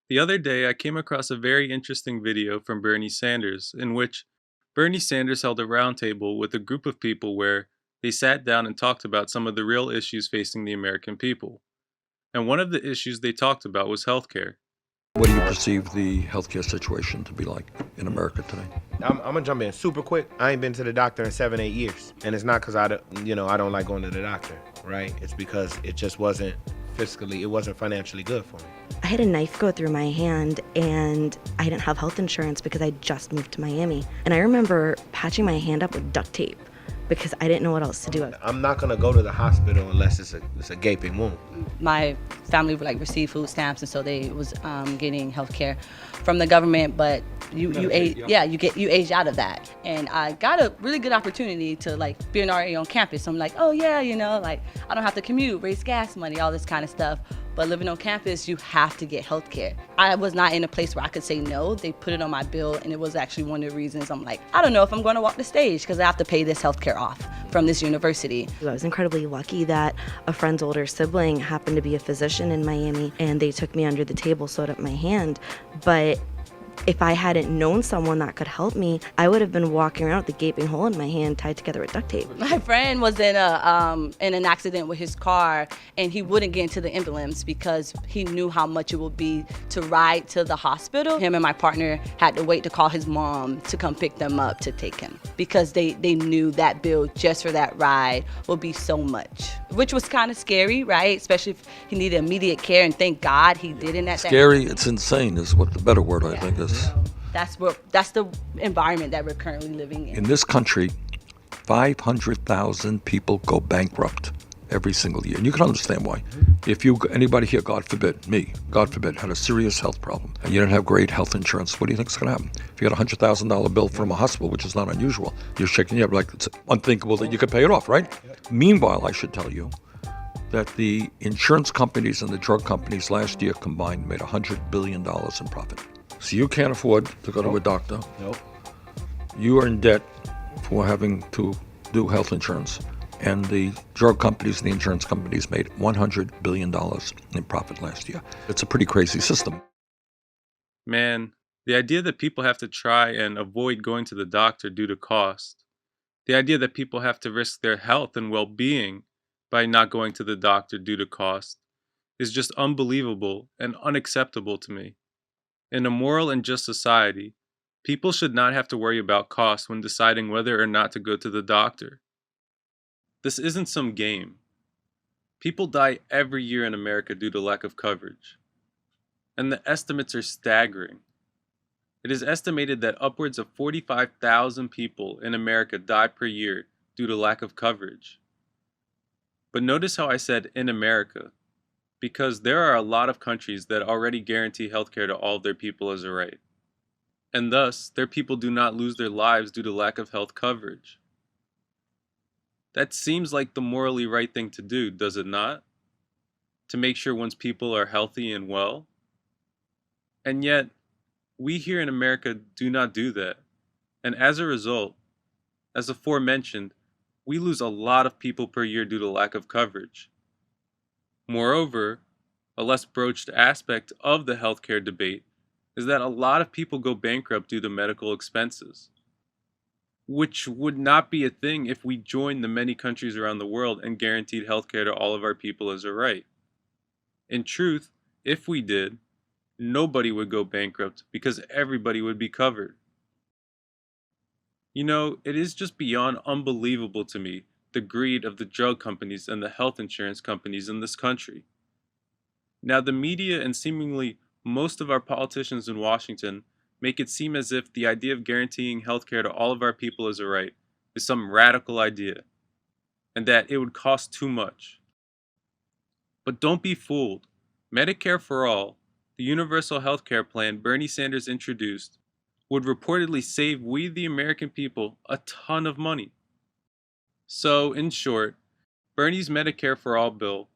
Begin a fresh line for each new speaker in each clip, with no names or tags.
The other day, I came across a very interesting video from Bernie Sanders in which Bernie Sanders held a roundtable with a group of people where they sat down and talked about some of the real issues facing the American people. And one of the issues they talked about was healthcare.
What do you perceive the healthcare situation to be like in America today?
I'm gonna jump in super quick. I ain't been to the doctor in 7, 8 years, and it's not because I don't like going to the doctor, right? It's because it just wasn't fiscally, it wasn't financially good for me.
I had a knife go through my hand and I didn't have health insurance because I just moved to Miami. And I remember patching my hand up with duct tape because I didn't know what else to do.
I'm not gonna go to the hospital unless it's a gaping wound.
My family would receive food stamps, and so they was getting health care from the government. But you age out of that, and I got a really good opportunity to be an RA on campus. So I'm like, oh yeah, I don't have to commute, raise gas money, all this kind of stuff. But living on campus, you have to get health care. I was not in a place where I could say no. They put it on my bill, and it was actually one of the reasons I'm like, I don't know if I'm going to walk the stage because I have to pay this health care off from this university.
I was incredibly lucky that a friend's older sibling happened to be a physician in Miami, and they took me under the table, sewed up my hand. But if I hadn't known someone that could help me, I would have been walking around with a gaping hole in my hand tied together with duct tape.
My friend was in an accident with his car, and he wouldn't get into the ambulance because he knew how much it would be to ride to the hospital. Him and my partner had to wait to call his mom to come pick them up to take him because they knew that bill just for that ride would be so much, which was kind of scary, right? Especially if he needed immediate care, and thank God he didn't at that.
Scary, it's insane is what the better word I think is.
That's the environment that we're currently living in.
In this country, 500,000 people go bankrupt every single year. And you can understand why. If anybody here, God forbid, me, God forbid, had a serious health problem and you didn't have great health insurance, what do you think is going to happen? If you got a $100,000 bill from a hospital, which is not unusual, you're shaking your head like it's unthinkable that you could pay it off, right? Meanwhile, I should tell you that the insurance companies and the drug companies last year combined made $100 billion in profit. So you can't afford to go to a doctor.
Nope.
You are in debt for having to do health insurance. And the drug companies and the insurance companies made $100 billion in profit last year. It's a pretty crazy system.
Man, the idea that people have to try and avoid going to the doctor due to cost, the idea that people have to risk their health and well-being by not going to the doctor due to cost, is just unbelievable and unacceptable to me. In a moral and just society, people should not have to worry about cost when deciding whether or not to go to the doctor. This isn't some game. People die every year in America due to lack of coverage, and the estimates are staggering. It is estimated that upwards of 45,000 people in America die per year due to lack of coverage. But notice how I said in America, because there are a lot of countries that already guarantee healthcare to all of their people as a right. And thus, their people do not lose their lives due to lack of health coverage. That seems like the morally right thing to do, does it not? To make sure one's people are healthy and well? And yet, we here in America do not do that. And as a result, as aforementioned, we lose a lot of people per year due to lack of coverage. Moreover, a less broached aspect of the healthcare debate is that a lot of people go bankrupt due to medical expenses, which would not be a thing if we joined the many countries around the world and guaranteed healthcare to all of our people as a right. In truth, if we did, nobody would go bankrupt because everybody would be covered. You know, it is just beyond unbelievable to me, the greed of the drug companies and the health insurance companies in this country. Now, the media and seemingly most of our politicians in Washington make it seem as if the idea of guaranteeing healthcare to all of our people as a right is some radical idea, and that it would cost too much. But don't be fooled. Medicare for All, the universal healthcare plan Bernie Sanders introduced, would reportedly save we the American people a ton of money. So, in short, Bernie's Medicare for All bill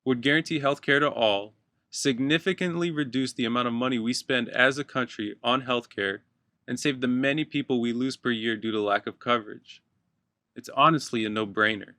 would guarantee healthcare to all, significantly reduce the amount of money we spend as a country on healthcare, and save the many people we lose per year due to lack of coverage. It's honestly a no-brainer.